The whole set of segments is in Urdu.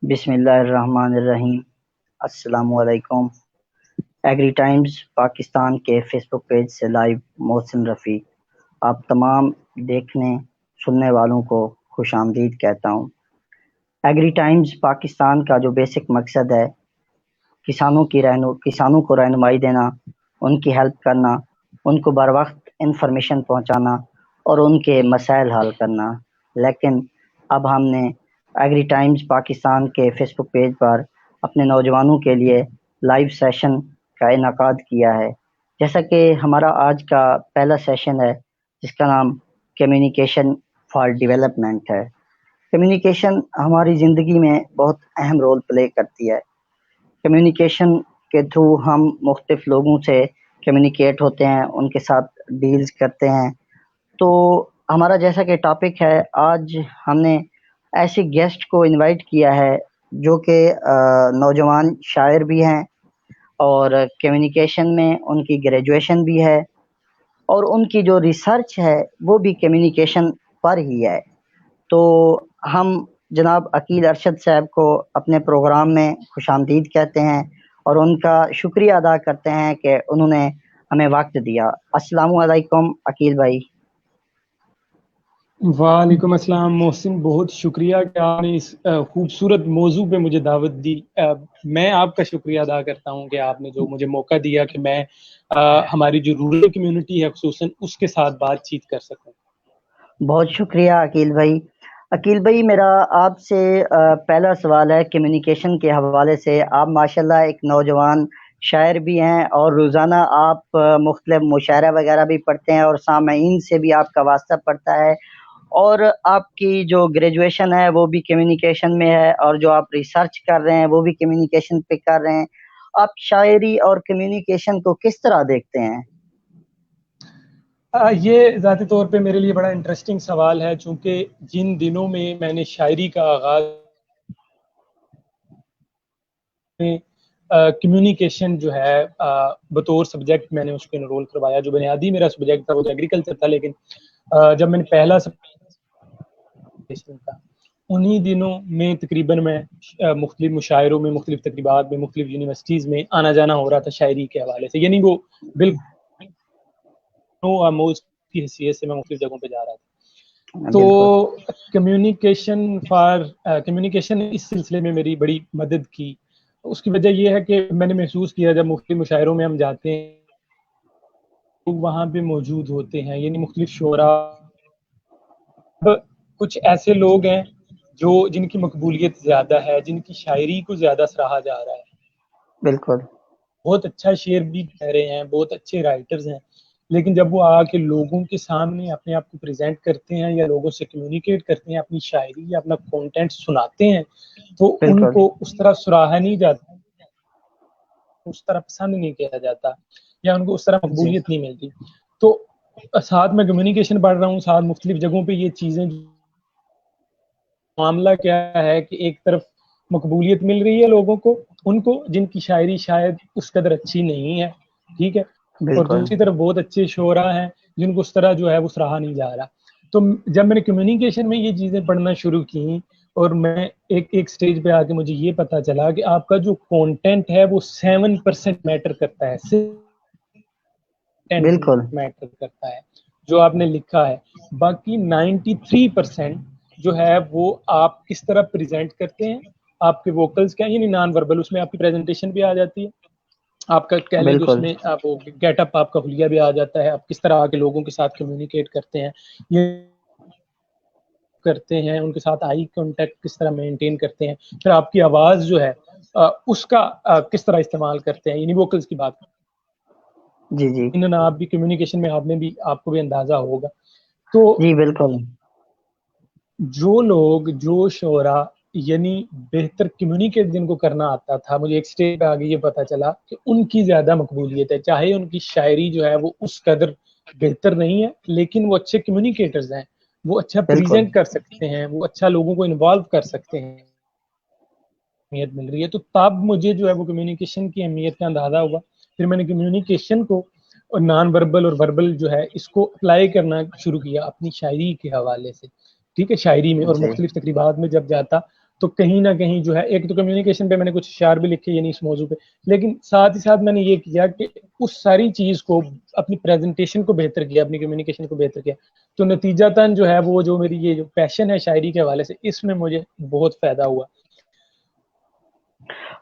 بسم اللہ الرحمن الرحیم۔ السلام علیکم۔ ایگری ٹائمز پاکستان کے فیس بک پیج سے لائیو محسن رفیع آپ تمام دیکھنے سننے والوں کو خوش آمدید کہتا ہوں۔ ایگری ٹائمز پاکستان کا جو بیسک مقصد ہے کسانوں کو رہنمائی دینا، ان کی ہیلپ کرنا، ان کو بر وقت انفارمیشن پہنچانا اور ان کے مسائل حل کرنا۔ لیکن اب ہم نے ایگری ٹائمز پاکستان کے فیس بک پیج پر اپنے نوجوانوں کے لیے لائیو سیشن کا انعقاد کیا ہے، جیسا کہ ہمارا آج کا پہلا سیشن ہے جس کا نام کمیونیکیشن فار ڈیولپمنٹ ہے۔ کمیونیکیشن ہماری زندگی میں بہت اہم رول پلے کرتی ہے۔ کمیونیکیشن کے تھرو ہم مختلف لوگوں سے کمیونیکیٹ ہوتے ہیں، ان کے ساتھ ڈیلز کرتے ہیں۔ تو ہمارا جیسا کہ ٹاپک ہے، آج ہم نے ایسے گیسٹ کو انوائٹ کیا ہے جو کہ نوجوان شاعر بھی ہیں اور کمیونیکیشن میں ان کی گریجویشن بھی ہے، اور ان کی جو ریسرچ ہے وہ بھی کمیونیکیشن پر ہی ہے۔ تو ہم جناب عقیل ارشد صاحب کو اپنے پروگرام میں خوش آمدید کہتے ہیں اور ان کا شکریہ ادا کرتے ہیں کہ انہوں نے ہمیں وقت دیا۔ السلام علیکم عقیل بھائی۔ وعلیکم السلام محسن، بہت شکریہ کہ آپ نے اس خوبصورت موضوع پہ مجھے دعوت دی۔ میں آپ کا شکریہ ادا کرتا ہوں کہ آپ نے جو مجھے موقع دیا کہ میں ہماری جو رورل کمیونٹی ہے خصوصاً اس کے ساتھ بات چیت کر سکوں۔ بہت شکریہ عقیل بھائی۔ عقیل بھائی، میرا آپ سے پہلا سوال ہے کمیونیکیشن کے حوالے سے۔ آپ ماشاءاللہ ایک نوجوان شاعر بھی ہیں اور روزانہ آپ مختلف مشاعرہ وغیرہ بھی پڑھتے ہیں اور سامعین سے بھی آپ کا واسطہ پڑتا ہے، اور آپ کی جو گریجویشن ہے وہ بھی کمیونیکیشن میں ہے، اور جو آپ ریسرچ کر رہے ہیں وہ بھی کمیونیکیشن پہ کر رہے ہیں۔ آپ شاعری اور کمیونیکیشن کو کس طرح دیکھتے ہیں؟ یہ ذاتی طور پہ میرے لیے بڑا انٹرسٹنگ سوال ہے، چونکہ جن دنوں میں نے شاعری کا آغاز کمیونیکیشن جو ہے بطور سبجیکٹ میں نے اس کو انرول کروایا۔ جو بنیادی میرا سبجیکٹ تھا وہ ایگریکلچر تھا، لیکن جب میں نے پہلا تھا انہی دنوں میں تقریباً میں مختلف مشاعروں میں، مختلف تقریبات میں، مختلف یونیورسٹیز میں آنا جانا ہو رہا تھا شاعری کے حوالے سے، یعنی وہ بالکل موز کی حیثیت سے میں مختلف جگہوں پہ جا رہا تھا۔ تو کمیونیکیشن اس سلسلے میں میری بڑی مدد کی۔ اس کی وجہ یہ ہے کہ میں نے محسوس کیا جب مختلف مشاعروں میں ہم جاتے ہیں لوگ وہاں پہ موجود ہوتے ہیں، یعنی مختلف شعراء، کچھ ایسے لوگ ہیں جن کی مقبولیت زیادہ ہے، جن کی شاعری کو زیادہ سراہا جا رہا ہے، بالکل بہت اچھا شعر بھی کہہ رہے ہیں، بہت اچھے رائٹرز ہیں، لیکن جب وہ آ کے لوگوں کے سامنے اپنے آپ کو پریزنٹ کرتے ہیں یا لوگوں سے کمیونیکیٹ کرتے ہیں، اپنی شاعری یا اپنا کانٹینٹ سناتے ہیں، تو ان بالکل کو اس طرح سراہا نہیں جاتا، اس طرح پسند نہیں کیا جاتا، یا ان کو اس طرح جی مقبولیت نہیں ملتی۔ تو ساتھ میں کمیونیکیشن پڑھ رہا ہوں، ساتھ مختلف جگہوں پہ یہ چیزیں، معاملہ کیا ہے کہ ایک طرف مقبولیت مل رہی ہے لوگوں کو، ان کو جن کی شاعری شاید اس قدر اچھی نہیں ہے، ٹھیک ہے، اور بالکل دوسری طرف بہت اچھے شعراء ہیں جن کو اس طرح جو ہے وہ سراہا نہیں جا رہا۔ تو جب میں نے کمیونیکیشن میں یہ چیزیں پڑھنا شروع کی اور میں ایک سٹیج پہ آ کے مجھے یہ پتا چلا کہ آپ کا جو کانٹینٹ ہے وہ 7% میٹر کرتا ہے، بالکل میٹر کرتا ہے جو آپ نے لکھا ہے، باقی 93% جو ہے وہ آپ کس طرح پریزنٹ کرتے ہیں، آپ کے ووکلز کیا، یعنی نان وربل، اس میں آپ کی پریزنٹیشن بھی آ جاتی ہے، آپ کا کہہ لیں کہ اس بالکل میں آپ گیٹ اپ، آپ کا حلیہ بھی آ جاتا ہے، آپ کس طرح آ کے لوگوں کے ساتھ کمیونیکیٹ کرتے ہیں، یہ کرتے ہیں، ان کے ساتھ آئی کانٹیکٹ کس طرح مینٹین کرتے ہیں، پھر آپ کی آواز جو ہے اس کا کس طرح استعمال کرتے ہیں، یعنی ووکلز کی بات جی جی آپ بھی کمیونیکیشن میں آپ کو بھی اندازہ ہوگا۔ تو جی بالکل جو لوگ، جو شعراء یعنی بہتر کمیونیکیٹ جن کو کرنا آتا تھا، مجھے ایک سٹیج پہ آگے یہ پتا چلا کہ ان کی زیادہ مقبولیت ہے، چاہے ان کی شاعری جو ہے وہ اس قدر بہتر نہیں ہے، لیکن وہ اچھے کمیونیکیٹرز ہیں، وہ اچھا بالکل پریزنٹ کر سکتے ہیں، وہ اچھا لوگوں کو انوالو کر سکتے ہیں، اہمیت مل رہی ہے۔ تو تب مجھے جو ہے وہ کمیونیکیشن کی اہمیت کا اندازہ ہوا۔ پھر میں نے کمیونیکیشن کو اور نان وربل اور وربل جو ہے اس کو اپلائی کرنا شروع کیا اپنی شاعری کے حوالے سے، ٹھیک ہے، شاعری میں اور جی مختلف تقریبات میں جب جاتا تو کہیں نہ کہیں جو ہے ایک تو کمیونیکیشن پہ میں نے کچھ اشعار بھی لکھے یعنی اس موضوع پہ، لیکن ساتھ ہی ساتھ میں نے یہ کیا کہ اس ساری چیز کو اپنی پریزنٹیشن کو بہتر کیا، اپنی کمیونیکیشن کو بہتر کیا، تو نتیجتاً جو ہے وہ جو میری یہ جو پیشن ہے شاعری کے حوالے سے، اس میں مجھے بہت فائدہ ہوا۔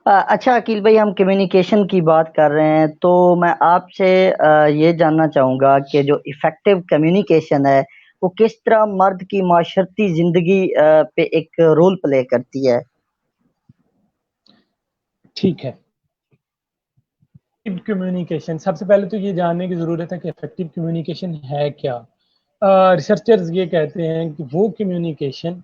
اچھا عقیل بھائی، ہم کمیونیکیشن کی بات کر رہے ہیں تو میں آپ سے یہ جاننا چاہوں گا کہ جو افیکٹو کمیونیکیشن ہے وہ کس طرح مرد کی معاشرتی زندگی پہ ایک رول پلے کرتی ہے؟ ٹھیک ہے، کمیونیکیشن سب سے پہلے تو یہ جاننے کی ضرورت ہے کہ افیکٹو کمیونیکیشن ہے کیا۔ ریسرچرز یہ کہتے ہیں کہ وہ کمیونیکیشن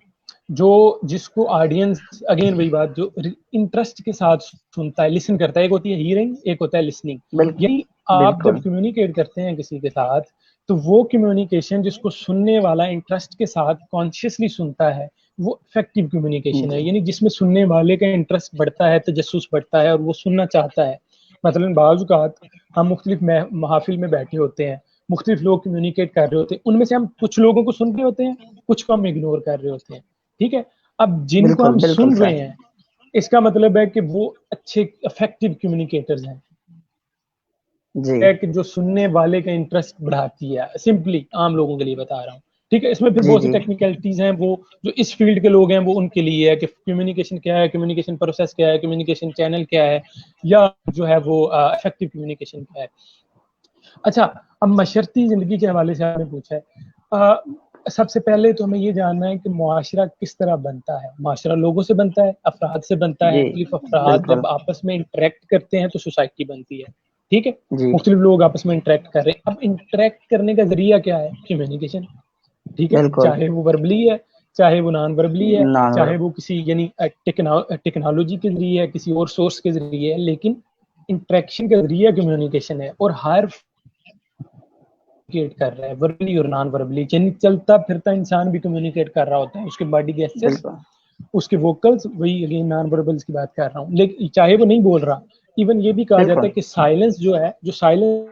جو جس کو آڈینس، اگین وہی بات، جو انٹرسٹ کے ساتھ سنتا ہے، لسن کرتا ہے، ایک ہوتی ہے ہیئرنگ، ایک ہوتا ہے لسننگ، یعنی آپ بالکل جب کمیونیکیٹ کرتے ہیں کسی کے ساتھ تو وہ کمیونیکیشن جس کو سننے والا انٹرسٹ کے ساتھ کانشیسلی سنتا ہے وہ افیکٹو کمیونیکیشن ہے، یعنی جس میں سننے والے کا انٹرسٹ بڑھتا ہے، تجسس بڑھتا ہے اور وہ سننا چاہتا ہے۔ مثلاً بعض اوقات ہم مختلف محافل میں بیٹھے ہوتے ہیں، مختلف لوگ کمیونیکیٹ کر رہے ہوتے ہیں، ان میں سے ہم کچھ لوگوں کو سن رہے ہوتے ہیں، کچھ کو ہم اگنور کر رہے ہوتے ہیں، ٹھیک ہے۔ اب جن کو بالکل ہم بالکل سن سر، رہے ہیں اس کا مطلب ہے کہ وہ اچھے افیکٹو کمیونیکیٹرز ہیں، جی کہ جو سننے والے کا انٹرسٹ بڑھاتی ہے، سمپلی عام لوگوں کے لیے بتا رہا ہوں، ٹھیک ہے۔ اس میں پھر جی بہت سی جی ٹیکنیکلٹیز ہیں، وہ جو اس فیلڈ کے لوگ ہیں وہ ان کے لیے ہے کہ کمیونیکیشن کیا ہے، کمیونیکیشن پروسیس کیا ہے، کمیونیکیشن چینل کیا ہے، یا جو ہے وہ افیکٹو کمیونیکیشن کیا ہے۔ اچھا، اب معاشرتی زندگی کے حوالے سے آپ نے پوچھا ہے، سب سے پہلے تو ہمیں یہ جاننا ہے کہ معاشرہ کس طرح بنتا ہے۔ معاشرہ لوگوں سے بنتا ہے، افراد سے بنتا ہے، جی مختلف افراد بالکل جب آپس میں انٹریکٹ کرتے ہیں تو سوسائٹی بنتی ہے، ٹھیک ہے۔ جی مختلف لوگ آپس میں انٹریکٹ کر رہے ہیں، اب انٹریکٹ کرنے کا ذریعہ کیا ہے؟ کمیونیکیشن، ٹھیک ہے، بالکل چاہے وہ وربلی ہے، چاہے وہ نان وربلی ہے، نان چاہے وہ کسی یعنی ٹیکنالوجی کے ذریعے ہے، کسی اور سورس کے ذریعے ہے، لیکن انٹریکشن کا ذریعہ کمیونیکیشن ہے، اور ہر کمیونیکیٹ کر رہا ہے وربلی اور نان وربلی، یعنی چلتا پھرتا انسان بھی کمیونیکیٹ کر رہا ہوتا ہے، اس کے باڈی گیسچرز، بالکل اس کے ووکلز، وہی اگین نان وربلز کی بات کر رہا ہوں، لیکن چاہے وہ نہیں بول رہا، ایون یہ بھی کہا جاتا بالکل ہے کہ سائلنس جو ہے، جو سائلنس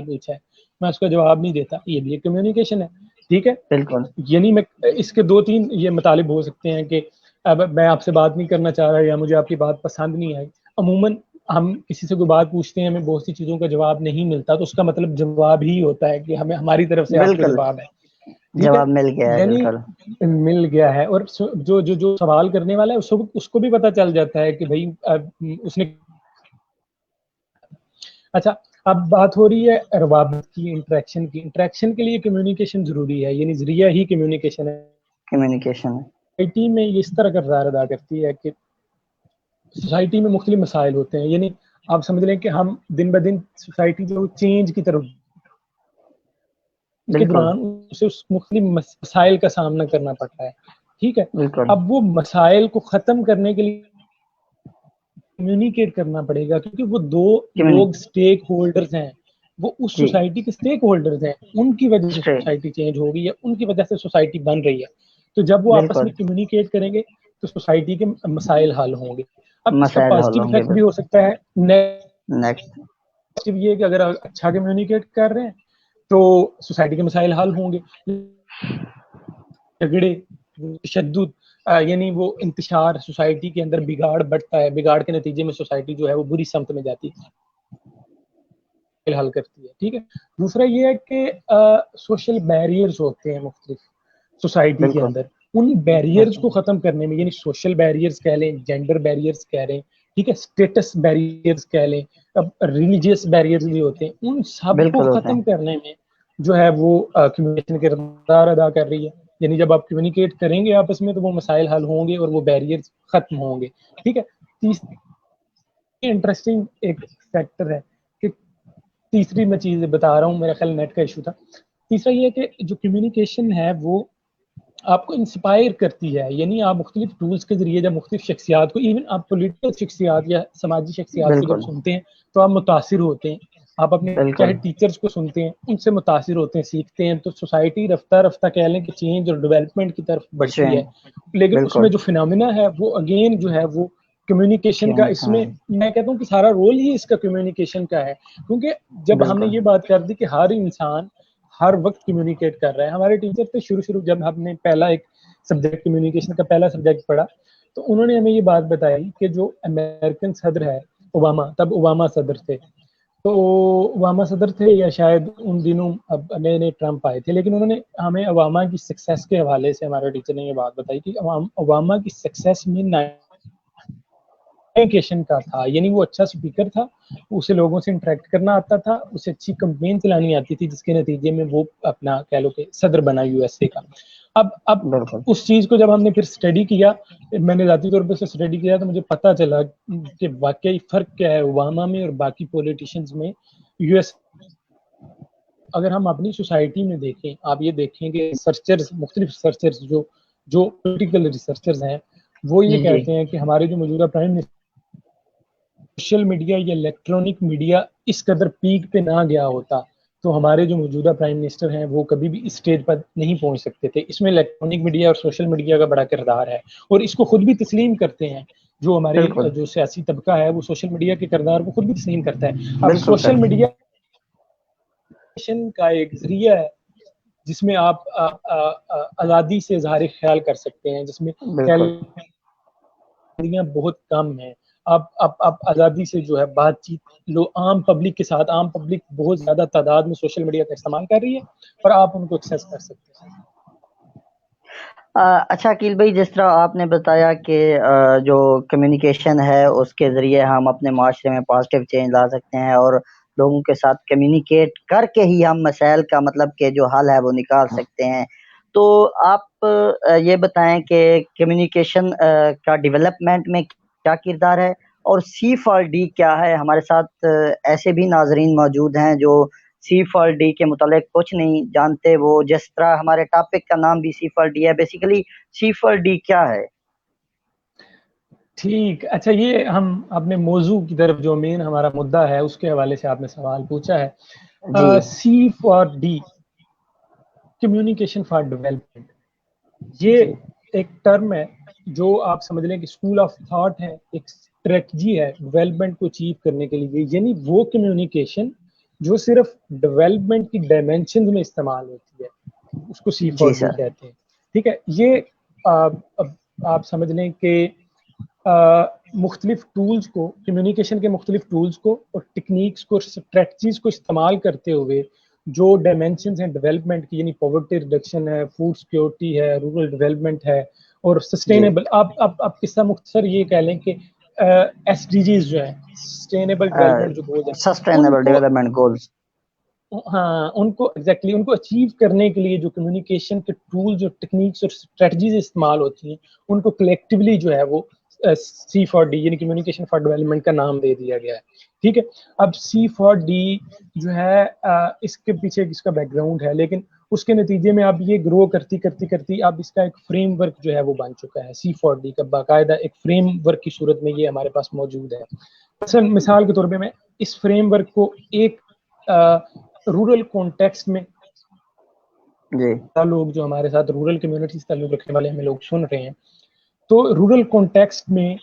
پوچھا ہے میں اس کا جواب نہیں دیتا، یہ بھی ایک کمیونیکیشن ہے، ٹھیک ہے۔ بالکل یعنی میں اس کے دو تین یہ مطالب ہو سکتے ہیں کہ اب میں آپ سے بات نہیں کرنا چاہ رہا یا مجھے آپ کی بات پسند نہیں آئی۔ عموماً ہم کسی سے کوئی بات پوچھتے ہیں، ہمیں بہت سی چیزوں کا جواب نہیں ملتا، تو اس کا مطلب جواب ہی ہوتا ہے کہ ہمیں ہماری طرف سے آپ کو بالکل جواب ہے، ٹھیک ہے، جواب مل گیا ہے، یعنی بالکل مل گیا ہے۔ اور جو سوال کرنے والا ہے اس کو بھی پتہ چل جاتا ہے کہ بھائی اس نے۔ اچھا، اب بات ہو رہی ہے روابط کی، انٹریکشن کی۔ انٹریکشن کے لیے کمیونیکیشن ضروری ہے، یعنی ذریعہ ہی کمیونیکیشن ہے۔ کمیونیکیشن ہے سوسائٹی میں یہ اس طرح کردار ادا کرتی ہے کہ سوسائٹی میں مختلف مسائل ہوتے ہیں، یعنی آپ سمجھ لیں کہ ہم دن بدن سوسائٹی جو چینج کی طرف کے بالکل دوران اسے مختلف مسائل کا سامنا کرنا پڑتا ہے، ٹھیک ہے۔ بالکل اب وہ مسائل کو ختم کرنے کے لیے کمیونیکیٹ کرنا پڑے گا، کیونکہ وہ دو لوگ کمیونی سٹیک ہولڈرز ہیں، وہ اس جی سوسائٹی کے سٹیک ہولڈرز ہیں، ان کی وجہ سے اسٹریٹ سوسائٹی چینج ہوگی یا ان کی وجہ سے سوسائٹی بن رہی ہے، تو جب وہ آپس بالکل میں کمیونیکیٹ کریں گے تو سوسائٹی کے مسائل حل ہوں گے۔ اب اس کا مسائل حل پازیٹیو ہوں گے، افیکٹ بھی ہو بالکل سکتا ہے، نیکسٹ نیگیٹو یہ کہ اگر اچھا کمیونیکیٹ کر رہے ہیں تو سوسائٹی کے مسائل حل ہوں گے، جھگڑے، تشدد، یعنی وہ انتشار، سوسائٹی کے اندر بگاڑ بڑھتا ہے، بگاڑ کے نتیجے میں سوسائٹی جو ہے وہ بری سمت میں جاتی ہے، حل کرتی ہے، ٹھیک ہے۔ دوسرا یہ ہے کہ سوشل بیریئرز ہوتے ہیں مختلف سوسائٹی کے بالکل اندر، ان بیریئرز بالکل کو ختم کرنے میں، یعنی سوشل بیریئرز کہہ لیں، جینڈر بیریئرز کہہ لیں، ٹھیک ہے، اسٹیٹس بیریئرز کہہ لیں، اب ریلیجیس بیریئرز بھی ہوتے ہیں، ان سب کو بالکل ہوتے ختم ہیں کرنے میں جو ہے وہ کمیونیکیشن کردار ادا کر رہی ہے، یعنی جب آپ کمیونیکیٹ کریں گے آپس میں تو وہ مسائل حل ہوں گے اور وہ بیریئرز ختم ہوں گے، ٹھیک ہے۔ تیسری انٹرسٹنگ ایک فیکٹر ہے کہ تیسری میں چیز بتا رہا ہوں، میرا خیال نیٹ کا ایشو تھا، تیسرا یہ ہے کہ جو کمیونیکیشن ہے وہ آپ کو انسپائر کرتی ہے، یعنی آپ مختلف ٹولز کے ذریعے جب مختلف شخصیات کو، ایون آپ پولیٹیکل شخصیات یا سماجی شخصیات کو جب بالکل سنتے ہیں تو آپ متاثر ہوتے ہیں، آپ اپنے بالکل چاہے ٹیچرز کو سنتے ہیں ان سے متاثر ہوتے ہیں، سیکھتے ہیں، تو سوسائٹی رفتہ رفتہ کہہ لیں کہ چینج اور ڈیولپمنٹ کی طرف بڑھتی ہے، لیکن اس بالکل میں جو فینومینا ہے وہ اگین جو ہے وہ کمیونیکیشن کا، اس ہاں میں میں کہتا ہوں کہ سارا رول ہی اس کا کمیونیکیشن کا ہے، کیونکہ جب ہم نے بالکل یہ بات کر دی کہ ہر انسان ہر وقت کمیونیکیٹ کر رہا ہے، ہمارے ٹیچر تھے شروع جب ہم نے پہلا ایک سبجیکٹ کمیونیکیشن کا پہلا سبجیکٹ پڑھا تو انہوں نے ہمیں یہ بات بتائی کہ جو امریکن صدر ہے اوباما، تب اوباما صدر تھے، تو اوباما صدر تھے یا شاید ان دنوں اب نئے نئے ٹرمپ آئے تھے، لیکن انہوں نے ہمیں اوباما کی سکسیس کے حوالے سے، ہمارے ٹیچر نے یہ بات بتائی کہ اوباما کی سکسیس میں کمیونیکیشن کا تھا، یعنی وہ اچھا اسپیکر تھا، اسے لوگوں سے انٹریکٹ کرنا آتا تھا، اسے اچھی کمپین چلانی آتی تھی، جس کے نتیجے میں وہ اپنا کہہ لو کہ صدر بنا یو ایس اے کا۔ اب بالکل اس چیز کو جب ہم نے پھر اسٹڈی کیا، میں نے ذاتی طور پہ اسے اسٹڈی کیا تو مجھے پتا چلا کہ واقعی فرق کیا ہے اوباما میں اور باقی پولیٹیشنز میں یو ایس۔ اگر ہم اپنی سوسائٹی میں دیکھیں، آپ یہ دیکھیں کہ ریسرچرز، مختلف ریسرچرز جو پولیٹیکل ریسرچرز ہیں، وہ یہ جی جی کہتے ہیں کہ ہمارے جو موجودہ پرائم منسٹر سوشل میڈیا یا الیکٹرانک میڈیا اس قدر پیک پہ نہ گیا ہوتا تو ہمارے جو موجودہ پرائم منسٹر ہیں وہ کبھی بھی اس اسٹیج پر نہیں پہنچ سکتے تھے۔ اس میں الیکٹرانک میڈیا اور سوشل میڈیا کا بڑا کردار ہے، اور اس کو خود بھی تسلیم کرتے ہیں جو ہمارے بالکل جو سیاسی طبقہ ہے، وہ سوشل میڈیا کے کردار کو خود بھی تسلیم کرتا ہے۔ اب بالکل سوشل کرتے میڈیا کا ایک ذریعہ ہے جس میں آپ آزادی سے اظہار خیال کر سکتے ہیں، جس میں ہیں بالکل بہت کم ہیں۔ آپ آزادی سے جو ہے بات چیت عام پبلک کے ساتھ، عام پبلک بہت زیادہ تعداد میں سوشل میڈیا کا استعمال کر رہی ہے اور آپ ان کو ایکسیس کر سکتے ہیں۔ اچھا عقیل بھائی، جس طرح آپ نے بتایا کہ جو کمیونیکیشن ہے اس کے ذریعے ہم اپنے معاشرے میں پازیٹیو چینج لا سکتے ہیں، اور لوگوں کے ساتھ کمیونیکیٹ کر کے ہی ہم مسائل کا مطلب کہ جو حل ہے وہ نکال سکتے ہیں، تو آپ یہ بتائیں کہ کمیونیکیشن کا ڈیولپمنٹ میں کیا کردار ہے، اور سی فار ڈی کیا ہے؟ ہمارے ساتھ ایسے بھی ناظرین موجود ہیں جو سی فار ڈی کے متعلق کچھ نہیں جانتے، وہ جس طرح ہمارے ٹاپک کا نام بھی سی فار ڈی ہے، بیسیکلی سی فار ڈی کیا ہے؟ ٹھیک، اچھا، یہ ہم اپنے موضوع کی طرف جو مین ہمارا مدعا ہے اس کے حوالے سے آپ نے سوال پوچھا ہے۔ G C for D, communication for development, یہ جی ایک ٹرم ہے جو آپ سمجھ لیں کہ اسکول آف تھاٹ ہے، ایک اسٹریٹجی ہے ڈیولپمنٹ کو اچیو کرنے کے لیے، یعنی وہ کمیونیکیشن جو صرف ڈیولپمنٹ کی ڈائمینشن میں استعمال ہوتی ہے، اس کو سی فور جی ڈی سر کہتے ہیں۔ ٹھیک ہے، یہ آپ سمجھ لیں کہ مختلف ٹولز کو، کمیونیکیشن کے مختلف ٹولز کو اور ٹیکنیکس کو، اسٹریٹجیز کو استعمال کرتے ہوئے جو ڈائمینشنز ہیں ڈیولپمنٹ کی، یعنی پاورٹی ریڈکشن ہے، فوڈ سیکورٹی ہے، رورل ڈیولپمنٹ ہے، اور جی سسٹینیبل، آپ قصہ مختصر یہ کہہ لیں کہ ایس ڈی جیز جو ہیں، سسٹینیبل ڈیولپمنٹ جو گولز ہیں، ان سسٹینیبل کو، ڈیولپمنٹ گولز، ہاں، ان کو ایگزیکٹلی ان کو اچیو کرنے کے لیے جو کمیونیکیشن کے ٹولز اور ٹیکنیکس اور اسٹریٹجیز استعمال ہوتی ہیں، ان کو کلیکٹیولی جو ہے وہ سی فار ڈی یعنی کمیونیکیشن فار ڈیولپمنٹ کا نام دے دیا گیا ہے۔ ٹھیک ہے، اب سی فار ڈی جو ہے اس کے پیچھے اس کا بیک گراؤنڈ ہے، لیکن اس کے نتیجے میں اب یہ گرو کرتی کرتی کرتی اب اس کا ایک فریم ورک جو ہے وہ بن چکا ہے۔ سی فار ڈی کا باقاعدہ ایک فریم ورک کی صورت میں یہ ہمارے پاس موجود ہے۔ مثال کے طور پہ میں اس فریم ورک کو ایک رورل کانٹیکسٹ میں، جی لوگ جو ہمارے ساتھ رورل کمیونٹی سے تعلق رکھنے والے ہمیں لوگ سن رہے ہیں، تو رورل کانٹیکسٹ میں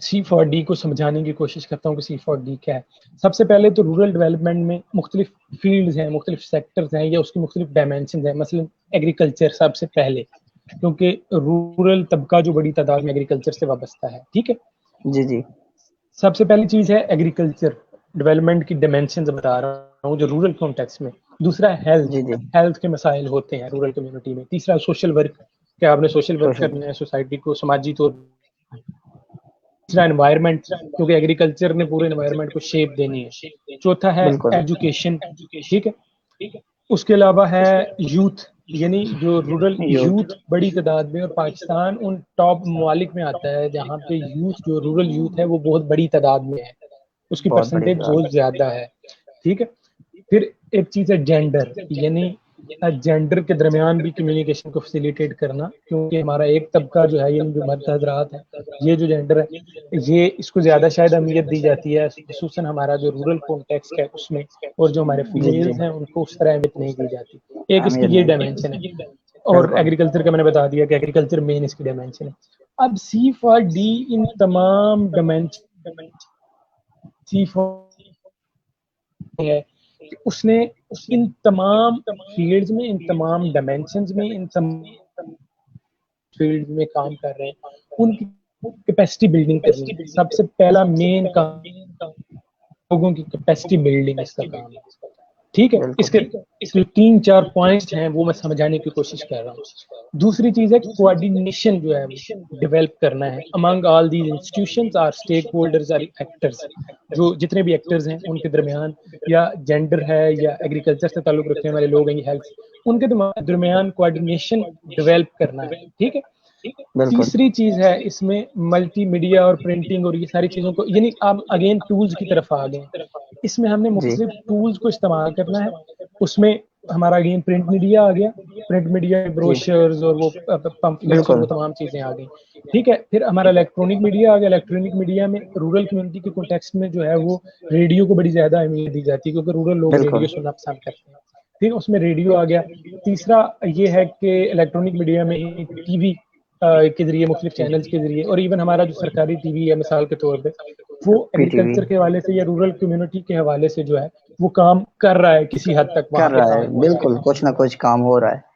سی فار ڈی کو سمجھانے کی کوشش کرتا ہوں کہ سی فار ڈی کیا ہے۔ سب سے پہلے تو رورل ڈیولپمنٹ میں مختلف فیلڈز ہیں، مختلف سیکٹرز ہیں یا اس کی مختلف ڈائمینشنز ہیں۔ مثلا ایگریکلچر سب سے پہلے، کیونکہ رورل طبقہ جو بڑی تعداد میں ایگریکلچر سے وابستہ ہے۔ ٹھیک ہے، جی جی سب سے پہلی چیز ہے ایگریکلچر، ڈیولپمنٹ کی ڈائمینشنز بتا رہا ہوں جو رورل کانٹیکسٹ میں۔ دوسرا ہیلتھ، جی جی ہیلتھ کے مسائل ہوتے ہیں رورل کمیونٹی میں۔ تیسرا سوشل ورک، کہ آپ نے سوشل ورک سوشل کرنا ہے سوسائٹی کو سماجی طور۔ تیسرا انوائرمنٹ، کیونکہ ایگریکلچر نے پورے انوائرمنٹ کو شیپ دینی ہے۔ چوتھا ہے بالکل ایجوکیشن، ٹھیک ہے، اس کے علاوہ ہے یوتھ، یعنی جو رورل یوتھ، یوتھ بڑی تعداد میں، اور پاکستان ان ٹاپ ممالک میں آتا ہے جہاں پہ یوتھ، جو رورل یوتھ ہے وہ بہت بڑی تعداد میں ہے، اس کی بہت بڑی پرسنٹیج بات، بہت زیادہ ہے۔ ٹھیک ہے، پھر ایک چیز ہے جینڈر، یعنی جینڈر کے درمیان بھی کمیونیکیشن کو فیسیلیٹیٹ کرنا، کیونکہ ہمارا ایک طبقہ جو ہے، یعنی جو مرد حضرات ہیں، یہ جو جینڈر ہے یہ اس کو زیادہ شاید اہمیت دی جاتی ہے، خصوصاً ہمارا جو رورل کانٹیکسٹ ہے اس میں، اور جو ہمارے جی جی فیمیلز ہیں ان کو اس طرح اہمیت نہیں دی جاتی۔ ایک اس کی اہمیت یہ نہیں دی، ڈائمینشن ہے، اور بالکل ایگریکلچر کا میں نے بتا دیا کہ ایگریکلچر مین اس کی ڈائمینشن ہے۔ اب سی فار ڈی ان تمام ڈائمینشن، سی فار ہے کہ اس نے ان تمام فیلڈز میں، ان تمام ڈائمینشنز میں، ان تمام فیلڈ میں کام کر رہے ہیں ان کی کیپیسٹی بلڈنگ کرنی ہے. سب سے پہلا مین کام لوگوں کی کیپیسٹی بلڈنگ اس کا کام ہے. ٹھیک ہے, اس کے 3-4 پوائنٹس ہیں وہ میں سمجھانے کی کوشش کر رہا ہوں. دوسری چیز ہے کوآرڈینیشن جو ہے وہ ڈیولپ کرنا ہے امنگ آل دیز انسٹیٹیوشنز اور اسٹیک ہولڈرز اور ایکٹرز. جو جتنے بھی ایکٹرز ہیں ان کے درمیان, یا جینڈر ہے یا ایگریکلچر سے تعلق رکھنے والے لوگ ہیں, ہیلتھ, ان کے درمیان کوآرڈینیشن ڈیولپ کرنا ہے. ٹھیک ہے. تیسری چیز ہے اس میں ملٹی میڈیا اور پرنٹنگ اور یہ ساری چیزوں کو, یعنی آپ اگین ٹولز کی طرف آ گئے. اس میں ہم نے مختلف ٹولز کو استعمال کرنا ہے. اس میں ہمارا اگین پرنٹ میڈیا آ گیا, پرنٹ میڈیا بروشرز اور وہ پمفلیٹس اور وہ تمام چیزیں آ گئی. ٹھیک ہے. پھر ہمارا الیکٹرانک میڈیا آ گیا. الیکٹرانک میڈیا میں رورل کمیونٹی کے کانٹیکسٹ میں جو ہے وہ ریڈیو کو بڑی زیادہ اہمیت دی جاتی ہے کیونکہ رورل لوگ ریڈیو سننا پسند کرتے ہیں. ٹھیک ہے, اس میں ریڈیو آ گیا. تیسرا یہ ہے کہ الیکٹرانک میڈیا میں ہی ٹی وی کے ذریعے, مختلف چینلز کے ذریعے, اور ایون ہمارا جو سرکاری ٹی وی ہے مثال کے طور پہ, وہ ایگریکلچر کے حوالے سے یا رورل کمیونٹی کے حوالے سے جو ہے وہ کام کر رہا ہے کسی حد تک, وہاں پہ کام پہنچ بالکل کچھ نہ کچھ کام ہو رہا ہے.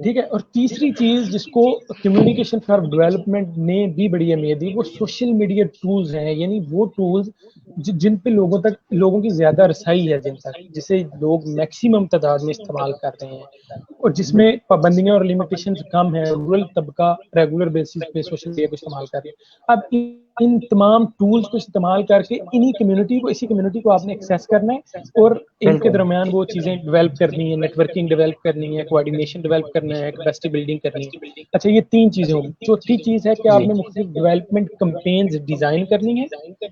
ٹھیک ہے. اور تیسری چیز جس کو کمیونیکیشن فار ڈیولپمنٹ نے بھی بڑی اہمیت دی, وہ سوشل میڈیا ٹولز ہیں. یعنی وہ ٹولز جن پہ لوگوں کی زیادہ رسائی ہے, جن تک جسے لوگ میکسیمم تعداد میں استعمال کر رہے ہیں, اور جس میں پابندیاں اور لمیٹیشنز کم ہیں. رورل طبقہ ریگولر بیسس پہ سوشل میڈیا کو استعمال کر رہے ہیں. اب ان تمام ٹولز کو استعمال کر کے اسی کمیونٹی کو آپ نے ایکسیس کرنا ہے, اور ان کے درمیان وہ چیزیں ڈیولپ کرنی ہے, نیٹ ورکنگ ڈیولپ کرنی ہے, کوآرڈینیشن ڈیولپ کرنا ہے, کیپیسٹی بلڈنگ کرنی ہے. اچھا, یہ 3 چیزیں ہوگی. چوتھی چیز ہے کہ آپ نے مختلف ڈیولپمنٹ کمپینز ڈیزائن کرنی ہے,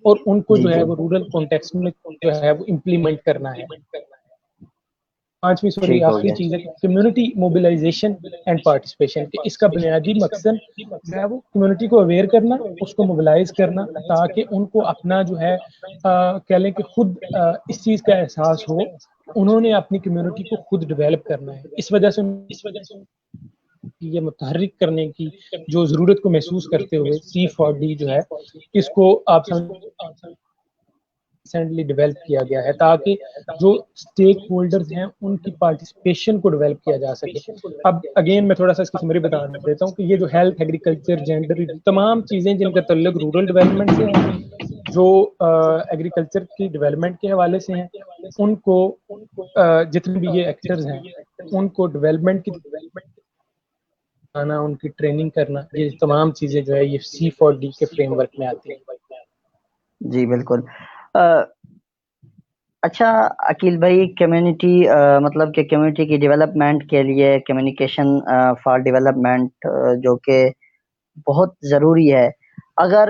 اور ان کو جو ہے وہ رورل کانٹیکسٹ میں جو ہے وہ امپلیمنٹ کرنا ہے. پانچویں آخری چیز ہے کمیونٹی موبلائزیشن اینڈ پارٹیسپیشن. کہ اس کا بنیادی مقصد جو ہے وہ کمیونٹی کو اویئر کرنا, اس کو موبلائز کرنا, تاکہ ان کو اپنا جو ہے کہہ لیں کہ خود اس چیز کا احساس ہو. انہوں نے اپنی کمیونٹی کو خود ڈیولپ کرنا ہے. اس وجہ سے یہ متحرک کرنے کی جو ضرورت کو محسوس کرتے ہوئے C4D جو ہے اس کو آپ ریسنٹلی ڈیولپ کیا گیا ہے, تاکہ جو اسٹیک ہولڈرز ہیں ان کی پارٹیسپیشن کو ڈیولپ کیا جا سکے. اب اگین میں تھوڑا سا اس کی سمری بتا دیتا ہوں کہ یہ جو ہیلتھ, ایگریکلچر, جینڈر, تمام چیزیں جن کا تعلق رورل ڈیولپمنٹ سے ہیں, جو ایگریکلچر کی ڈیولپمنٹ کے حوالے سے ہیں, ان کو جتنے بھی یہ ایکٹرز ہیں ان کو ڈیولپمنٹ کی آنا, ان کی ٹریننگ کرنا, یہ تمام چیزیں جو ہے یہ C4D کے فریم ورک میں آتی ہیں. جی بالکل. اچھا عقیل بھائی, کمیونٹی مطلب کہ کمیونٹی کی ڈیولپمنٹ کے لیے کمیونیکیشن فار ڈیولپمنٹ جو کہ بہت ضروری ہے, اگر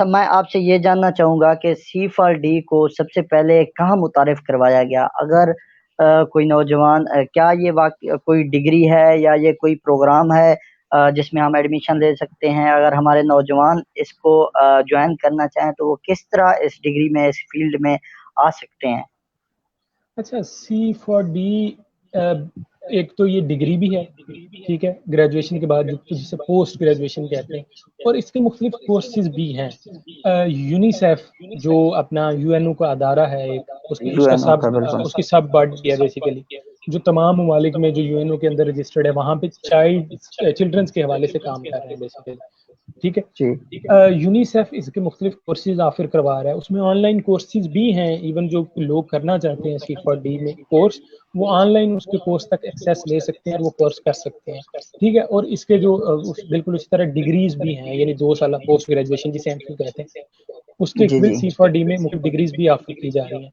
میں آپ سے یہ جاننا چاہوں گا کہ C4D کو سب سے پہلے کہاں متعارف کروایا گیا؟ اگر کوئی نوجوان, کیا یہ کوئی ڈگری ہے یا یہ کوئی پروگرام ہے جس میں ہم ایڈمیشن لے سکتے ہیں؟ اگر ہمارے نوجوان اس کو جوائن کرنا چاہیں تو وہ کس طرح اس ڈگری میں, اس فیلڈ میں آ سکتے ہیں؟ اچھا, C4D ایک تو یہ ڈگری بھی ہے, ٹھیک ہے, گریجویشن کے بعد جسے پوسٹ گریجویشن کہتے ہیں, اور اس کے مختلف کورسز بھی ہیں. یونیسیف جو اپنا UNO کا ادارہ ہے ایک, اس کی سب باڈی ہے بیسیکلی, جو تمام ممالک میں جو UNO کے اندر رجسٹرڈ ہے وہاں پہ چلڈرنس کے حوالے سے کام کر رہے ہیں بیسیکلی. ٹھیک ہے. یونیسیف اس کے مختلف کورسز آفر کروا رہا ہے. اس میں آن لائن کورسز بھی ہیں, ایون جو لوگ کرنا چاہتے ہیں C4D میں کورس, وہ آن لائن اس کے کورس تک ایکسیس لے سکتے ہیں اور وہ کورس کر سکتے ہیں. ٹھیک ہے. اور اس کے جو بالکل اسی طرح ڈگریز بھی ہیں, یعنی 2 سالہ پوسٹ گریجویشن جسے ہم کہتے ہیں, اس کے اکول C4D میں مختلف ڈگریز بھی آفر کی جا رہی ہیں.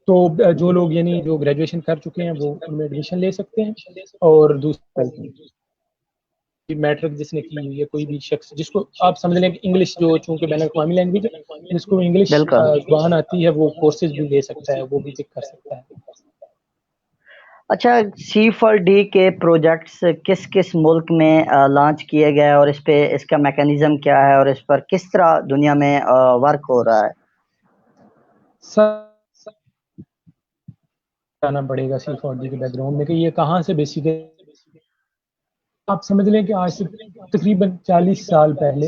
تو جو لوگ یعنی جو گریجویشن کر چکے ہیں وہ ان میں ایڈمیشن لے سکتے ہیں. اور دوسرا میٹرک جس نے کی ہوئی ہے, کوئی بھی شخص جس کو آپ سمجھ لیں کہ انگلش جو چونکہ بین الاقوامی لینگویج ہے, جس کو انگلش زبان آتی ہے وہ کورسز بھی لے سکتا ہے, وہ بھی پک کر سکتا ہے. اچھا, C4D کے پروجیکٹس کس کس ملک میں لانچ کیے گئے, اور اس کا میکانزم کیا ہے, اور اس پر کس طرح دنیا میں ورک ہو رہا ہے؟ جانا پڑے گا C4D کے بیک گراؤنڈ میں کہ یہ کہاں سے بیسیکلی آپ سمجھ لیں کہ آج سے تقریباً 40 سال پہلے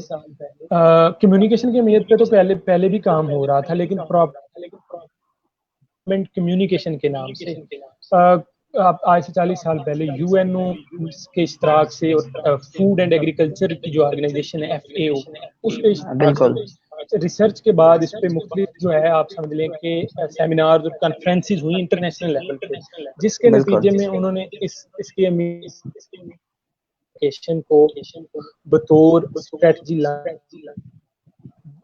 کمیونیکیشن کی اہمیت پہ تو پہلے بھی کام ہو رہا تھا, لیکن کمیونیکیشن کے نام سے آج سے 40 سال پہلے یو این او کے اشتراک سے اور فوڈ اینڈ ایگریکلچر کی جو آرگنائزیشن ہے FAO اس کے اشتراک بالکل سے ریسرچ کے بعد اس پہ مختلف جو ہے آپ سمجھ لیں کہ سیمینارز اور کانفرنسز ہوئی انٹرنیشنل لیول پہ، جس کے بالکل نتیجے میں انہوں نے اس کی ایشن کو بطور اسٹریٹجی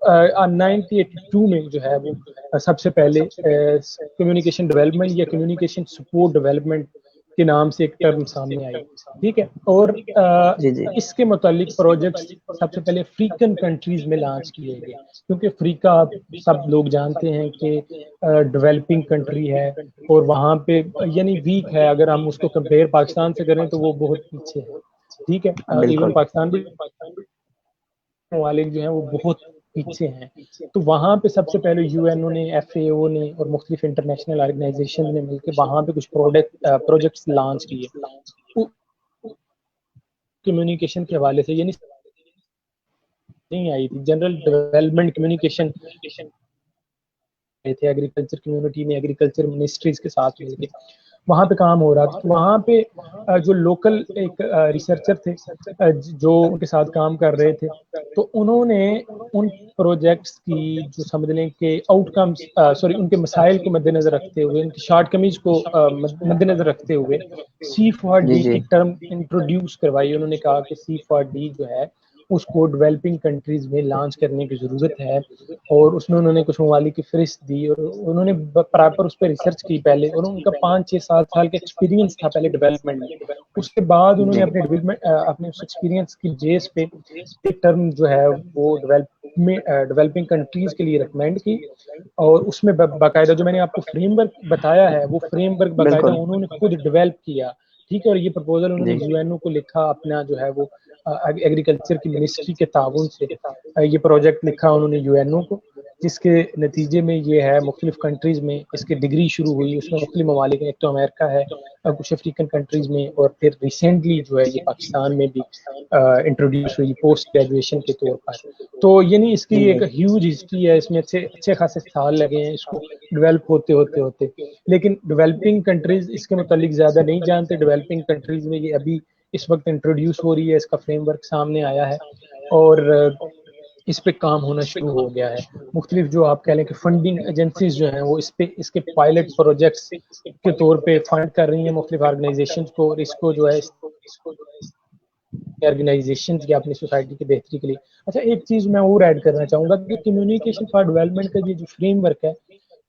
1982 میں جو ہے وہ سب سے پہلے کمیونیکیشن ڈیولپمنٹ یا کمیونیکیشن سپورٹ ڈیولپمنٹ کے نام سے ایک ٹرم سامنے آئی، ٹھیک ہے، اور جی جی اس کے متعلق پروجیکٹس سب سے پہلے افریقن کنٹریز میں لانچ کیے گئے، کیونکہ افریقہ آپ سب لوگ جانتے ہیں کہ ڈیولپنگ کنٹری ہے اور وہاں پہ یعنی ویک ہے، اگر ہم اس کو کمپیئر پاکستان سے کریں تو وہ بہت پیچھے ہے، ٹھیک ہے، ایون بالکل پاکستان بھی ممالک جو ہیں وہ بہت پیچھے ہیں، تو وہاں پہ سب سے پہلے یو این او نے، FAO نے اور مختلف انٹرنیشنل آرگنائزیشن نے مل کے وہاں پہ کچھ پروجیکٹس لانچ کیے کمیونیکیشن کے حوالے سے، یعنی نہیں آئی تھی جنرل ڈیولپمنٹ کمیونیکیشن تھے ایگریکلچر کمیونٹی میں، ایگریکلچر منسٹریز کے ساتھ مل کے وہاں پہ کام ہو رہا تھا، تو وہاں پہ جو لوکل ایک ریسرچر تھے جو ان کے ساتھ کام کر رہے تھے، تو انہوں نے ان پروجیکٹس کی جو سمجھ لیں کہ آؤٹ کمز ان کے مسائل کو مد نظر رکھتے ہوئے، ان کی شارٹ کمیز کو مد نظر رکھتے ہوئے جی C4D جی کی ٹرم انٹروڈیوس کروائی۔ انہوں نے کہا کہ C4D جو ہے اس کو ڈیولپنگ کنٹریز میں لانچ کرنے کی ضرورت ہے، اور اس میں انہوں نے کچھ ممالک کی فہرست دی اور انہوں نے پراپر اس پہ ریسرچ کی پہلے، اور ان کا 5-6-7 سال کا ایکسپیرینس تھا پہلے ڈیولپمنٹ میں، اس کے بعد انہوں نے جی اپنے اس ایکسپیرینس کی بیس پہ ایک ٹرم جو ہے وہ ڈیولپنگ کنٹریز کے لیے ریکمینڈ کی، اور اس میں باقاعدہ جو میں نے آپ کو فریم ورک بتایا ہے وہ فریم ورک باقاعدہ بالکل انہوں نے خود ڈیولپ کیا، ٹھیک ہے، اور یہ پرپوزل انہوں نے جی یو این او کو لکھا، اپنا جو ہے وہ ایگریکلچر کی منسٹری کے تعاون سے یہ پروجیکٹ لکھا انہوں نے یو این او کو، جس کے نتیجے میں یہ ہے مختلف کنٹریز میں اس کی ڈگری شروع ہوئی، اس میں مختلف ممالک ہیں، ایک تو امریکہ ہے، کچھ افریقن کنٹریز میں، اور پھر ریسنٹلی جو ہے یہ پاکستان میں بھی انٹروڈیوس ہوئی پوسٹ گریجویشن کے طور پر، تو یعنی اس کی جی ایک ہیوج ہسٹری ہے، اس میں اچھے خاصے سال لگے ہیں اس کو ڈیولپ ہوتے، لیکن ڈیولپنگ کنٹریز اس کے متعلق زیادہ نہیں جانتے، ڈیولپنگ کنٹریز میں یہ ابھی اس وقت انٹروڈیوس ہو رہی ہے، اس کا فریم ورک سامنے آیا ہے اور اس پہ کام ہونا شروع ہو گیا ہے، مختلف جو آپ کہہ لیں کہ فنڈنگ ایجنسیز جو ہیں وہ اس کے پائلٹ پروجیکٹس کے طور پہ فنڈ کر رہی ہیں مختلف آرگنائزیشنز کو، اور اس کو جو ہے آرگنائزیشنز یا اپنی سوسائٹی کی بہتری کے لیے۔ اچھا ایک چیز میں اور ایڈ کرنا چاہوں گا کہ کمیونیکیشن فار ڈیولپمنٹ کا یہ جو فریم ورک ہے،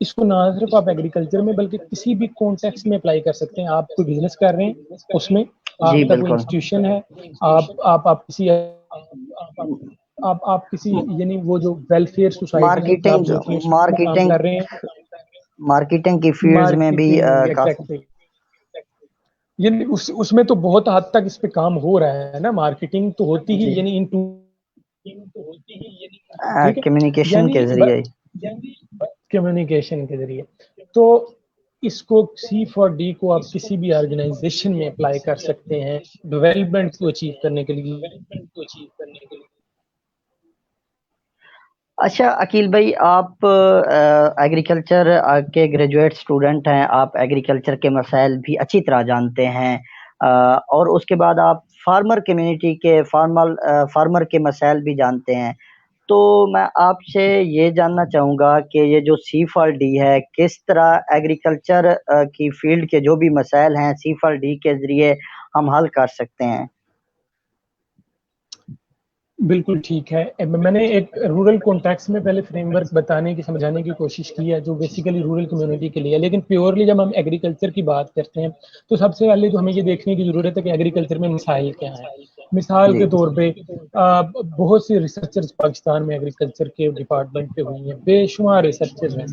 اس کو نہ صرف آپ ایگریکلچر میں بلکہ کسی بھی کانٹیکس میں اپلائی کر سکتے ہیں، آپ کوئی بزنس کر رہے ہیں اس میں، جی آپ کا کوئی بالکل انسٹیٹیوشن ہے، آپ کسی یعنی وہ جو ویلفیئر سوسائٹی ہے آپ مارکیٹنگ دیکھیں اس میں کام مارکیٹنگ کر رہے ہیں، مارکیٹنگ کی فیلڈز میں بھی مارکیٹنگ کافی ایگزیکٹلی، یعنی اس میں تو بہت حد تک اس پہ کام ہو رہا ہے نا، مارکیٹنگ تو ہوتی ہی جی یعنی ٹھیک ہے، کمیونیکیشن یعنی کے ذریعے کمیونیکیشن کے ذریعے، تو اس کو C4D کو آپ کسی بھی آرگنائزیشن میں اپلائی کر سکتے ہیں ڈیولپمنٹ کو اچیو کرنے کے لیے۔ اچھا عقیل بھائی، آپ ایگریکلچر کے گریجویٹ اسٹوڈنٹ ہیں، آپ ایگریکلچر کے مسائل بھی اچھی طرح جانتے ہیں، اور اس کے بعد آپ فارمر کمیونٹی کے فارمر کے مسائل بھی جانتے ہیں، تو میں آپ سے یہ جاننا چاہوں گا کہ یہ جو C4D ہے کس طرح ایگریکلچر کی فیلڈ کے جو بھی مسائل ہیں C4D کے ذریعے ہم حل کر سکتے ہیں؟ بالکل ٹھیک ہے، میں نے ایک رورل کانٹیکس میں پہلے فریم ورک بتانے کی سمجھانے کی کوشش کی ہے جو بیسیکلی رورل کمیونٹی کے لیے، لیکن پیورلی جب ہم ایگریکلچر کی بات کرتے ہیں تو سب سے پہلے تو ہمیں یہ دیکھنے کی ضرورت ہے کہ ایگریکلچر میں مسائل کیا ہیں۔ مثال جی کے طور پہ بہت سی ریسرچرز پاکستان میں ایگریکلچر کے ڈپارٹمنٹ پہ ہوئی ہیں، بے شمار ریسرچرز ہیں،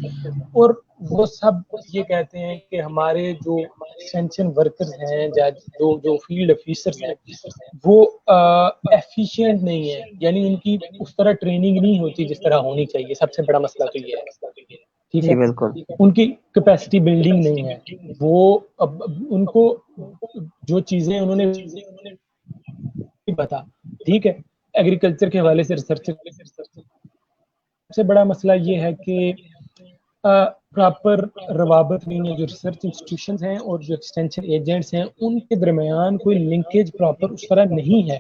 اور وہ سب یہ کہتے ہیں کہ ہمارے جو ایکسٹینشن ورکرز ہیں جو فیلڈ آفیسرز ہیں وہ ایفیشینٹ نہیں ہے، یعنی ان کی اس طرح ٹریننگ نہیں ہوتی جس طرح ہونی چاہیے، سب سے بڑا مسئلہ تو یہ ہے، ٹھیک جی ہے، بالکل ان کی کیپیسٹی بلڈنگ نہیں ہے، وہ ان کو جو چیزیں انہوں نے پتا، ٹھیک ہے، ایگریکلچر کے حوالے سے ریسرچ سب سے بڑا مسئلہ یہ ہے کہ پراپر روابط نہیں ہے جو ریسرچ انسٹیٹیوشنز ہیں اور جو ایکسٹینشن ایجنٹس ہیں ان کے درمیان کوئی لنکیج پراپر اس طرح نہیں ہے,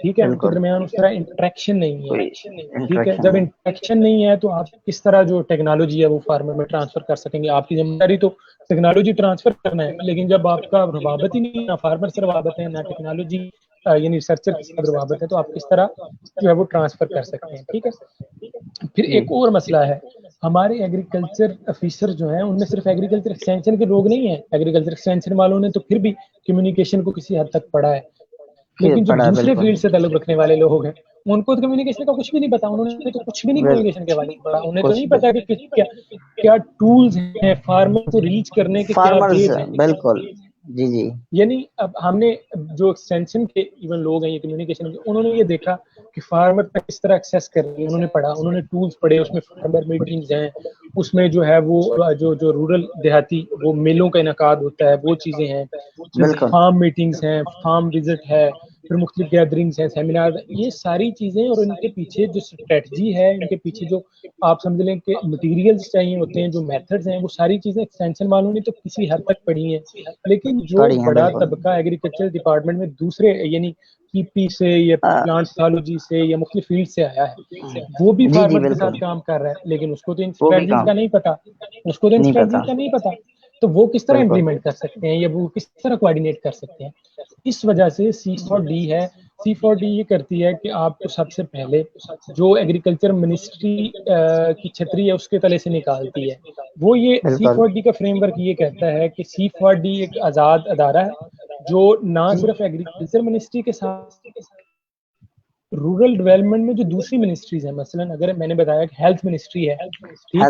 ٹھیک ہے, ان کے درمیان اس طرح انٹریکشن نہیں ہے, ٹھیک ہے. جب انٹریکشن نہیں ہے تو آپ کس طرح جو ٹیکنالوجی ہے وہ فارمر میں ٹرانسفر کر سکیں گے؟ آپ کی ذمہ داری تو ٹیکنالوجی ٹرانسفر کرنا ہے, لیکن جب آپ کا روابط ہی نہیں, نہ فارمر سے روابط ہے نہ ٹیکنالوجی یعنی ریسرچر کے ساتھ روابط ہے, تو آپ کس طرح جو ہے وہ ٹرانسفر کر سکتے ہیں, ٹھیک ہے. پھر ایک اور مسئلہ ہے, ہمارے ایگریکلچر افیسر جو ہیں ان میں صرف ایگریکلچر ایکسٹینشن کے لوگ نہیں ہیں, ایگریکلچر ایکسٹینشن والوں نے تو پھر بھی کمیونیکیشن کو کسی حد تک پڑھا ہے, لیکن جو دوسرے فیلڈ سے تعلق رکھنے والے لوگ ہیں ان کو تو کمیونیکیشن کا کچھ بھی نہیں پتا, انہوں نے تو کچھ بھی نہیں کمیونیکیشن کے بارے میں پڑھا, انہیں تو نہیں پتا کہ کیا ٹولز ہیں فارمر کو ریچ کرنے کے, کیا ویز ہیں. بالکل جی جی. یعنی اب ہم نے جو ایکسٹینشن کے ایون لوگ ہیں یہ کمیونیکیشن کے, انہوں نے یہ دیکھا کہ فارمر تک کس طرح ایکسیس کر رہی ہے, انہوں نے پڑھا, انہوں نے ٹولز پڑھے, اس میں فارمر میٹنگز ہیں, اس میں جو ہے وہ جو رورل دیہاتی وہ میلوں کا انعقاد ہوتا ہے وہ چیزیں ہیں, اس میں فارم میٹنگز ہیں, فارم وزٹ ہے, پھر مختلف گیدرنگز ہیں, سیمینار, یہ ساری چیزیں, اور ان کے پیچھے جو اسٹریٹجی ہے, ان کے پیچھے جو آپ سمجھ لیں کہ مٹیریلز چاہیے ہوتے ہیں, جو میتھڈز ہیں, وہ ساری چیزیں ایکسٹینشن والوں نے تو کسی حد تک پڑھی ہیں, لیکن جو بڑا طبقہ ایگریکلچر ڈپارٹمنٹ میں دوسرے یعنی کی پی سے یا پلانٹ پیتھولوجی سے یا مختلف فیلڈ سے آیا ہے, وہ بھی فارمر کے ساتھ کام کر رہا ہے, لیکن اس کو تو ان اسٹریٹجیز کا نہیں پتا, اس کو تو ان اسٹریٹجیز کا نہیں پتا, تو وہ کس طرح امپلیمنٹ کر سکتے ہیں یا وہ کس طرح کوآرڈینیٹ کر سکتے ہیں. اس وجہ سے C4D ہے, C4D یہ کرتی ہے کہ آپ کو سب سے پہلے جو ایگریکلچر منسٹری کی چھتری ہے اس کے تلے سے نکالتی ہے, وہ یہ C4D کا فریم ورک یہ کہتا ہے کہ C4D ایک آزاد ادارہ ہے جو نہ صرف ایگریکلچر منسٹری کے ساتھ رورل ڈیولپمنٹ میں جو دوسری منسٹریز ہیں, مثلا اگر میں نے بتایا کہ ہیلتھ منسٹری ہے, ٹھیک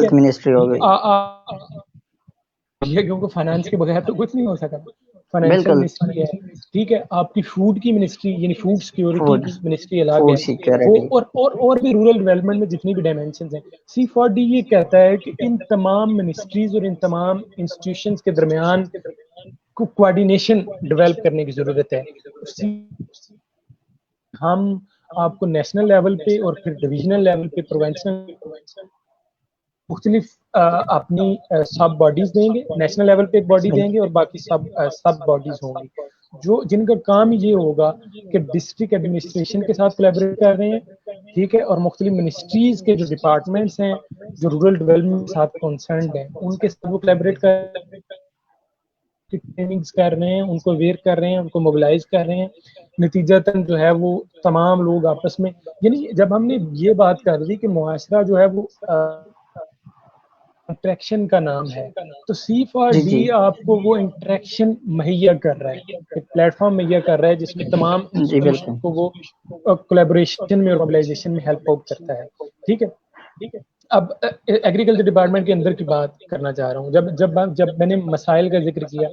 ہے, کیونکہ فائنانس کے بغیر تو کچھ نہیں ہو سکا, فائنینشیل منسٹری ہے, ٹھیک ہے, آپ کی فوڈ کی منسٹری یعنی فوڈ سیکیورٹی کی منسٹری الگ ہے, وہ اور بھی رورل ڈیولپمنٹ میں جتنی بھی ڈائمینشنز ہیں. C4D یہ کہتا ہے کہ ان تمام منسٹریز اور ان تمام انسٹیٹیوشنز کے درمیان کو کوآرڈینیشن ڈیولپ کرنے کی ضرورت ہے. ہم آپ کو نیشنل لیول پہ اور پھر ڈویژنل لیول پہ پروونشنل مختلف اپنی سب باڈیز دیں گے, نیشنل لیول پہ ایک باڈی دیں گے اور باقی سب باڈیز ہوں گی جو جن کا کام یہ ہوگا کہ ڈسٹرکٹ ایڈمنسٹریشن کے ساتھ کولیبریٹ کر رہے ہیں, ٹھیک ہے, اور مختلف منسٹریز کے جو ڈپارٹمنٹس ہیں جو رورل ڈیولپمنٹ کے ساتھ کنسرنڈ ہیں ان کے ساتھ وہ کولیبریٹ ٹریننگز کر رہے ہیں, ان کو اویئر کر رہے ہیں, ان کو موبلائز کر رہے ہیں. نتیجتاً جو ہے وہ تمام لوگ آپس میں, یعنی جب ہم نے یہ بات کر دی کہ معاشرہ جو ہے وہ انٹریکشن کا نام ہے, تو C4D آپ کو وہ انٹریکشن مہیا کر رہا ہے, ایک پلیٹ فارم مہیا کر رہا ہے جس میں تمام انسٹیٹیوشن کو وہ کولیبوریشن میں اور موبلائزیشن میں ہیلپ آؤٹ کرتا ہے, ٹھیک ہے. اب ایگریکلچر ڈپارٹمنٹ کے اندر کی بات کرنا چاہ رہا ہوں. جب میں نے مسائل کا ذکر کیا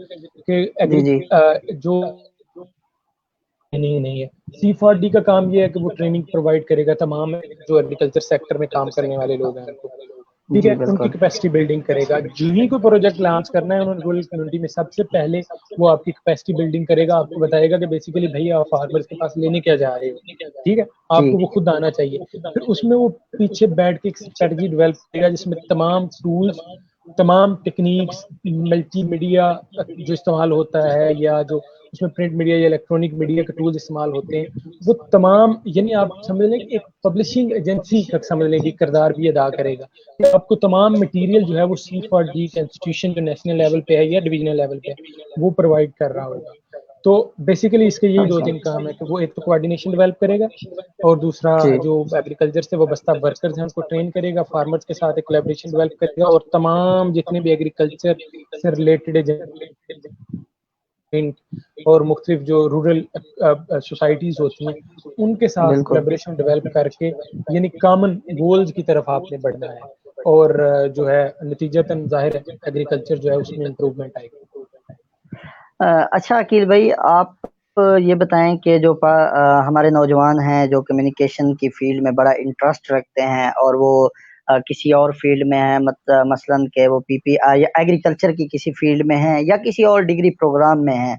کہ جو نہیں ہے, C4D کا کام یہ ہے کہ وہ ٹریننگ پرووائڈ کرے گا تمام جو ایگریکلچر سیکٹر میں کام کرنے والے لوگ ہیں ان کو, ٹھیک ہے, ان کی کیپیسٹی بلڈنگ کرے گا. جو ہی کوئی پروجیکٹ لانچ کرنا ہے انہوں نے رورل کمیونٹی میں سب سے پہلے وہ آپ کی کیپیسٹی بلڈنگ کرے گا, آپ کو بتائے گا کہ بیسیکلی بھائی آپ فارمرز کے پاس لینے کیا جا رہے ہو, ٹھیک ہے, آپ کو وہ خود آنا چاہیے. پھر اس میں وہ پیچھے بیٹھ کے ایک اسٹریٹجی ڈیولپ کرے گا جس میں تمام ٹولز, تمام ٹیکنیکس, ملٹی میڈیا جو استعمال ہوتا ہے یا جو اس میں پرنٹ میڈیا یا الیکٹرانک میڈیا کے ٹولز استعمال ہوتے ہیں, وہ تمام, یعنی آپ سمجھ لیں کہ ایک پبلشنگ ایجنسی تک سمجھ لیں کہ کردار بھی ادا کرے گا. آپ کو تمام مٹیریل جو ہے وہ C4D کا انسٹیٹیوشن جو نیشنل لیول پہ ہے یا ڈویژنل لیول پہ ہے وہ پرووائڈ کر رہا ہوگا. تو بیسیکلی اس کے یہی 2-3 کام ہے کہ وہ ایک تو کوآرڈینیشن ڈیولپ کرے گا اور دوسرا جو ایگریکلچر سے وابستہ ورکرز ہیں ان کو ٹرین کرے گا, فارمرز کے ساتھ ایک کولیبریشن ڈیولپ کرے گا, اور تمام جتنے بھی ایگریکلچر سے ریلیٹڈ اور مختلف جو رورل سوسائٹیز ہوتی ہیں ان کے ساتھ کولیبریشن ڈیولپ کر کے یعنی کامن گولز کی طرف آپ نے بڑھنا ہے, اور جو ہے نتیجتاً ظاہر ہے ایگریکلچر جو ہے اس میں امپروومنٹ آئے گی. اچھا عقیل بھائی, آپ یہ بتائیں کہ جو ہمارے نوجوان ہیں جو کمیونیکیشن کی فیلڈ میں بڑا انٹرسٹ رکھتے ہیں اور وہ کسی اور فیلڈ میں ہیں, مثلاً کہ وہ PPI یا ایگریکلچر کی کسی فیلڈ میں ہیں یا کسی اور ڈگری پروگرام میں ہیں,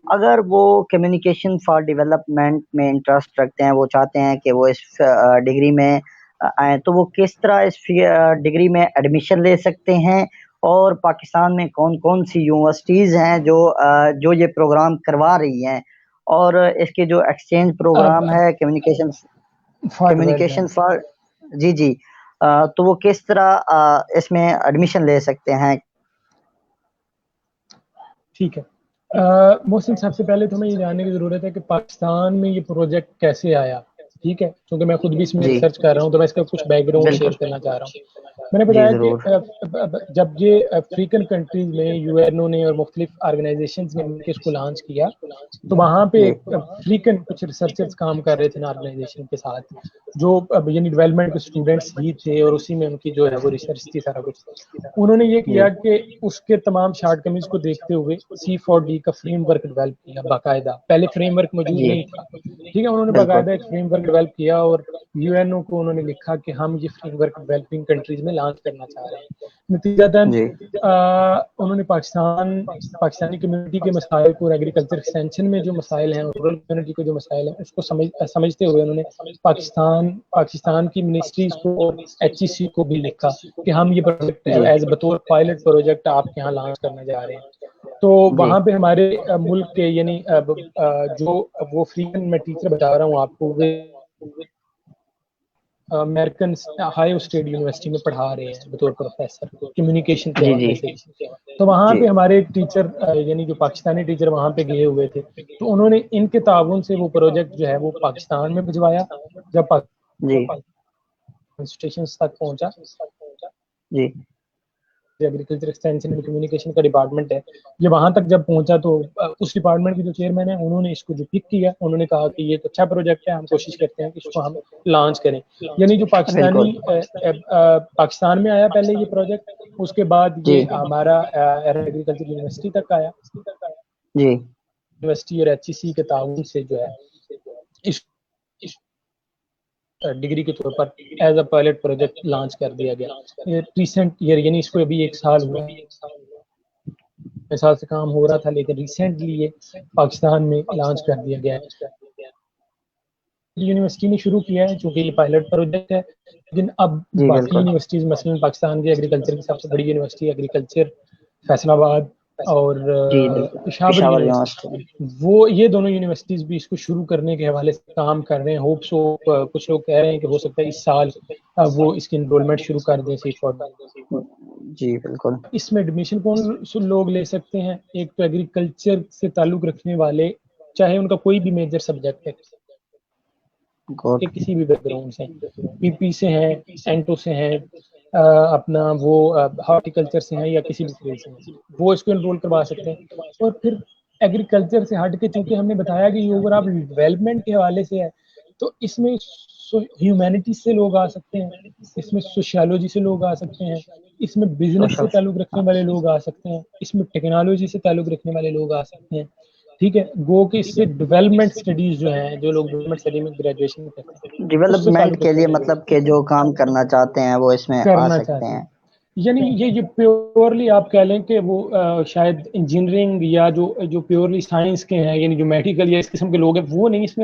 اگر وہ کمیونیکیشن فار ڈیولپمنٹ میں انٹرسٹ رکھتے ہیں, وہ چاہتے ہیں کہ وہ اس ڈگری میں آئیں تو وہ کس طرح اس ڈگری میں ایڈمیشن لے سکتے ہیں، اور پاکستان میں کون کون سی یونیورسٹیز ہیں جو یہ پروگرام کروا رہی ہیں، اور اس کے جو ایکسچینج پروگرام ہے کمیونیکیشن فار جی تو وہ کس طرح اس میں ایڈمیشن لے سکتے ہیں؟ ٹھیک ہے محسن، سب سے پہلے تو ہمیں یہ جاننے کی ضرورت ہے کہ پاکستان میں یہ پروجیکٹ کیسے آیا. ٹھیک ہے، کیونکہ میں خود بھی اس میں ریسرچ کر رہا ہوں تو میں اس کا کچھ بیک گراؤنڈ شیئر کرنا چاہ رہا ہوں. میں نے بتایا کہ جب یہ افریقن کنٹریز میں یو این او نے اور مختلف آرگنائزیشنز نے مل کے اس کو لانچ کیا تو وہاں پہ افریقن کچھ ریسرچرز کام کر رہے تھے نا آرگنائزیشن کے ساتھ، جو یعنی ڈیولپمنٹ کے اسٹوڈنٹس ہی تھے اور اسی میں ان کی جو ہے وہ ریسرچ تھی سارا کچھ. انہوں نے یہ کیا کہ اس کے تمام شارٹ کمیز کو دیکھتے ہوئے C4D کا فریم ورک ڈیولپ کیا باقاعدہ. پہلے فریم ورک موجود نہیں تھا، ٹھیک ہے، انہوں نے باقاعدہ ایک فریم ورک ڈیولپ کیا اور یو این او کو انہوں نے لکھا کہ ہم یہ فریم ورک ڈیولپنگ کنٹریز میں لانچ کرنا چاہ رہے ہیں. نتیجتاً انہوں نے پاکستانی کمیونٹی کے مسائل کو، ایگریکلچر ایکسٹینشن میں جو مسائل ہیں، رورل کمیونٹی کے جو مسائل ہیں، اس کو سمجھتے ہوئے انہوں نے پاکستان کی منسٹریز کو اور HEC کو بھی لکھا کہ ہم یہ پروجیکٹ ایز بطور پائلٹ پروجیکٹ آپ کے یہاں لانچ کرنے جا رہے ہیں. تو وہاں پہ ہمارے ملک کے یعنی جو وہ فریقن میں ٹیچر بتا رہا ہوں آپ کو، امریکن ہائی اسٹیٹ یونیورسٹی میں پڑھا رہے ہیں بطور پروفیسر کمیونیکیشن کے حوالے سے. تو وہاں پہ ہمارے ایک ٹیچر یعنی جو پاکستانی ٹیچر وہاں پہ گئے ہوئے تھے تو انہوں نے ان کے تعاون سے وہ پروجیکٹ جو ہے وہ پاکستان میں بھجوایا. جب انسٹیٹیوشن تک پہنچا ایگریکلچر ایکسٹینشن اینڈ کمیونیکیشن کا ڈپارٹمنٹ ہے، یہ وہاں تک جب پہنچا تو اس ڈپارٹمنٹ کے جو چیئرمین ہیں انہوں نے اس کو جو پک کیا، انہوں نے کہا کہ یہ تو اچھا پروجیکٹ ہے، ہم کوشش کرتے ہیں کہ اس کو ہم لانچ کریں. یعنی جو پاکستان میں آیا پہلے یہ پروجیکٹ، اس کے بعد یہ ہمارا ایگریکلچر یونیورسٹی تک آیا. یونیورسٹی اور HEC کے تعاون سے جو ہے اس ڈگری کے طور پر as a pilot project launch کر دیا گیا. ریسنٹ ایئر یعنی اس کو ابھی 1 سال ہوا، 1 سال سے کام ہو رہا تھا، لیکن ریسنٹلی یہ پاکستان میں لانچ کر دیا گیا ہے. یونیورسٹی نے شروع کیا ہے چونکہ یہ پائلٹ پروجیکٹ ہے، لیکن اب باقی یونیورسٹیز مثلاً پاکستان کی ایگریکلچر کی سب سے بڑی یونیورسٹی ایگریکلچر فیصل آباد اور پشاور یونیورسٹی، وہ یہ دونوں یونیورسٹیز بھی اس کو شروع کرنے کے حوالے سے کام کر رہے ہیں. ہوپ سو کچھ لوگ کہہ رہے ہیں کہ ہو سکتا ہے اس سال وہ اس کی انرولمنٹ شروع کر دیں. جی بالکل. اس میں ایڈمیشن کون لوگ لے سکتے ہیں؟ ایک تو ایگریکلچر سے تعلق رکھنے والے، چاہے ان کا کوئی بھی میجر سبجیکٹ ہے، کسی بھی بیک گراؤنڈ سے، PP سے ہیں، اینٹو سے ہیں، اپنا وہ ہارٹیکلچر سے ہیں یا کسی بھی فیلڈ سے ہیں، وہ اس کو انرول کروا سکتے ہیں. اور پھر ایگریکلچر سے ہٹ کے چونکہ ہم نے بتایا کہ یہ اوور آل ڈیولپمنٹ کے حوالے سے ہے تو اس میں ہیومینٹی سے لوگ آ سکتے ہیں، اس میں سوشیالوجی سے لوگ آ سکتے ہیں، اس میں بزنس سے تعلق رکھنے والے لوگ آ سکتے ہیں، اس میں ٹیکنالوجی سے تعلق رکھنے والے لوگ آ سکتے ہیں. ٹھیک ہے، گو کہ اس سے ڈیولپمنٹ اسٹڈیز جو ہیں، جو لوگ ڈیولپمنٹ اسٹڈی میں گریجویشن کرتے ہیں، ڈیولپمنٹ کے لیے مطلب کہ جو کام کرنا چاہتے ہیں وہ اس میں آ سکتے ہیں. یعنی یہ پیورلی آپ کہہ لیں کہ وہ شاید انجینئرنگ یا جو پیورلی سائنس کے ہیں، یعنی جو میڈیکل یا اس قسم کے لوگ ہیں وہ نہیں اس میں